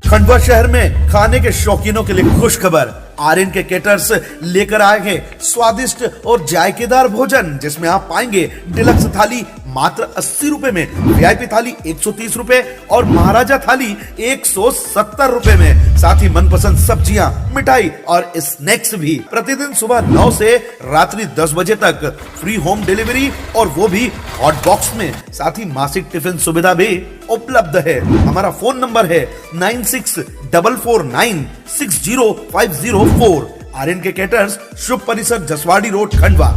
खंडवा शहर में खाने के शौकीनों के लिए खुश खबर। आर्यन के केटर्स लेकर आए हैं स्वादिष्ट और जायकेदार भोजन, जिसमें आप पाएंगे डिलक्स थाली मात्र 80 रुपए में, वीआईपी थाली 130 रुपए और महाराजा थाली 170 रुपए में। साथ ही मनपसंद सब्जियां, मिठाई और स्नैक्स भी। प्रतिदिन सुबह 9 से रात्रि 10 बजे तक फ्री होम डिलीवरी, और वो भी हॉट बॉक्स में। साथ ही मासिक टिफिन सुविधा भी उपलब्ध है। हमारा फोन नंबर है 9644960504। आर्यन के केटर्स, शुभ परिसर, जसवाड़ी रोड, खंडवा।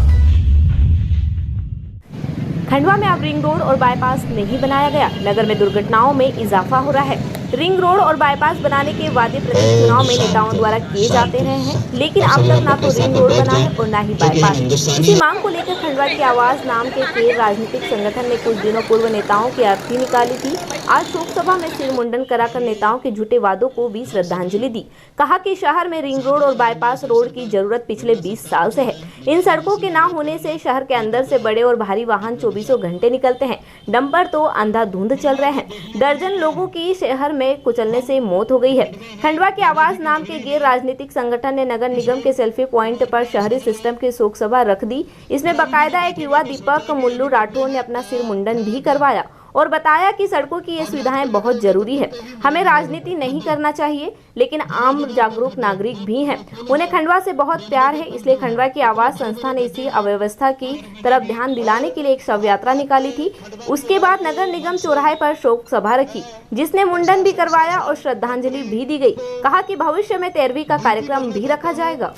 खंडवा में अब रिंग रोड और बाईपास नहीं बनाया गया, नगर में दुर्घटनाओं में इजाफा हो रहा है। रिंग रोड और बाईपास बनाने के वादे प्रत्येक चुनाव में नेताओं द्वारा किए जाते रहे हैं, लेकिन अब तक ना तो रिंग रोड बना है और ना ही बाईपास। इसी मांग को लेकर खंडवा की आवाज नाम के खेल राजनीतिक संगठन ने कुछ दिनों पूर्व नेताओं की अर्थी निकाली थी। आज शोक सभा में सिर मुंडन कराकर नेताओं के झूठे वादों को भी श्रद्धांजलि दी। कहा कि शहर में रिंग रोड और बाईपास रोड की जरूरत पिछले 20 साल से है। इन सड़कों के ना होने से शहर के अंदर से बड़े और भारी वाहन 24 घंटे निकलते हैं। डंपर तो अंधाधुंध चल रहे हैं। दर्जन लोगों की शहर में कुचलने से मौत हो गई है। खंडवा की आवाज नाम के गैर राजनीतिक संगठन ने नगर निगम के सेल्फी पॉइंट पर शहरी सिस्टम की शोक सभा रख दी। इसमें बाकायदा एक युवा दीपक मुल्लू राठौर ने अपना सिर मुंडन भी करवाया और बताया कि सड़कों की ये सुविधाएं बहुत जरूरी है। हमें राजनीति नहीं करना चाहिए, लेकिन आम जागरूक नागरिक भी हैं। उन्हें खंडवा से बहुत प्यार है, इसलिए खंडवा की आवाज संस्था ने इसी अव्यवस्था की तरफ ध्यान दिलाने के लिए एक शव यात्रा निकाली थी। उसके बाद नगर निगम चौराहे पर शोक सभा रखी, जिसने मुंडन भी करवाया और श्रद्धांजलि भी दी गई। कहा कि भविष्य में 13वीं का कार्यक्रम भी रखा जाएगा।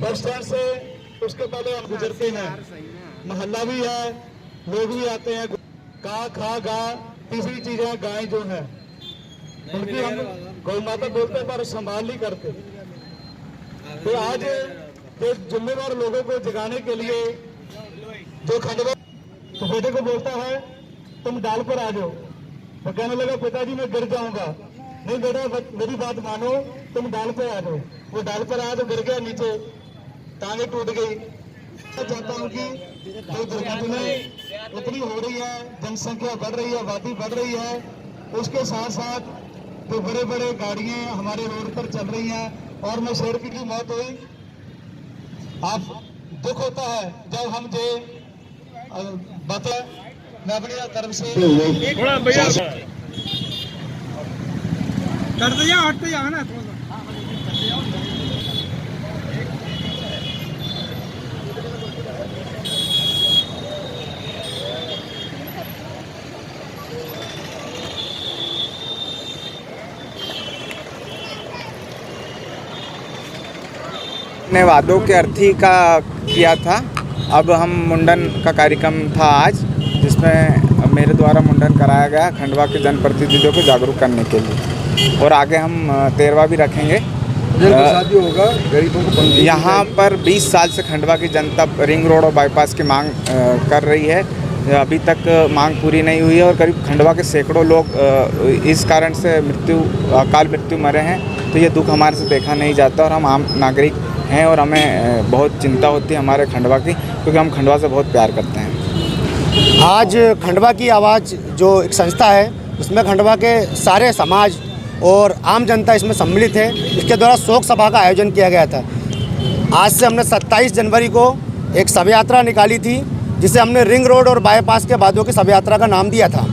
बस स्टैंड से उसके पहले हम गुजरते हैं, मोहल्ला भी है, लोग भी आते हैं। का खा गा तीसरी चीज है गाय जो है, उनकी हम गौ माता बोलते हैं पर संभाल नहीं करते। तो आज के जिम्मेदार लोगों को जगाने के लिए जो खंडवा तो बेटे को बोलता है तुम डाल पर आ जाओ, तो कहने लगा पिताजी मैं गिर जाऊंगा। नहीं बेटा मेरी बात मानो, तुम डाल पर आ जाओ। वो डाल पर आया तो गिर गया नीचे, टांगे टूट गई। चाहता हूँ कि दुर्घटनाएं इतनी हो रही है, जनसंख्या बढ़ रही है, आबादी बढ़ रही है, उसके साथ साथ जो बड़े बड़े गाड़ियां हमारे रोड पर चल रही हैं, और में शेरपी की मौत हुई। आप दुख होता है जब हम जो बता मैं अपनी तरफ से हटते जाना ने वादों के अर्थी का किया था। अब हम मुंडन का कार्यक्रम था आज, जिसमें मेरे द्वारा मुंडन कराया गया खंडवा के जनप्रतिनिधियों को जागरूक करने के लिए, और आगे हम 13वां भी रखेंगे। शादी होगा गरीबों को। यहाँ पर 20 साल से खंडवा की जनता रिंग रोड और बाईपास की मांग कर रही है। अभी तक मांग पूरी नहीं हुई है, और करीब खंडवा के सैकड़ों लोग इस कारण से अकाल मृत्यु मरे हैं। तो ये दुख हमारे से देखा नहीं जाता, और हम आम नागरिक हैं और हमें बहुत चिंता होती है हमारे खंडवा की, क्योंकि हम खंडवा से बहुत प्यार करते हैं। आज खंडवा की आवाज़ जो एक संस्था है, उसमें खंडवा के सारे समाज और आम जनता इसमें सम्मिलित है। इसके द्वारा शोक सभा का आयोजन किया गया था। आज से हमने 27 जनवरी को एक शव यात्रा निकाली थी, जिसे हमने रिंग रोड और बाईपास के वादों की शव यात्रा का नाम दिया था।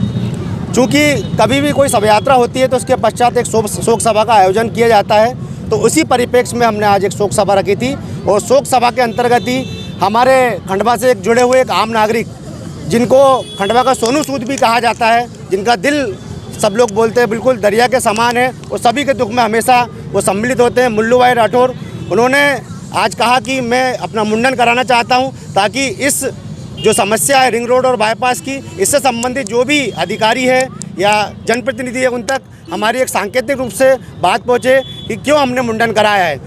चूँकि कभी भी कोई शव यात्रा होती है तो उसके पश्चात एक शोक सभा का आयोजन किया जाता है, तो उसी परिप्रेक्ष्य में हमने आज एक शोक सभा रखी थी। और शोक सभा के अंतर्गत ही हमारे खंडवा से एक जुड़े हुए एक आम नागरिक, जिनको खंडवा का सोनू सूद भी कहा जाता है, जिनका दिल सब लोग बोलते हैं बिल्कुल दरिया के समान है, और सभी के दुख में हमेशा वो सम्मिलित होते हैं, मुल्लू भाई राठौर। उन्होंने आज कहा कि मैं अपना मुंडन कराना चाहता हूँ, ताकि इस जो समस्या है रिंग रोड और बाईपास की, इससे संबंधित जो भी अधिकारी है या जनप्रतिनिधि है, उन तक हमारी एक सांकेतिक रूप से बात पहुँचे कि क्यों हमने मुंडन कराया है।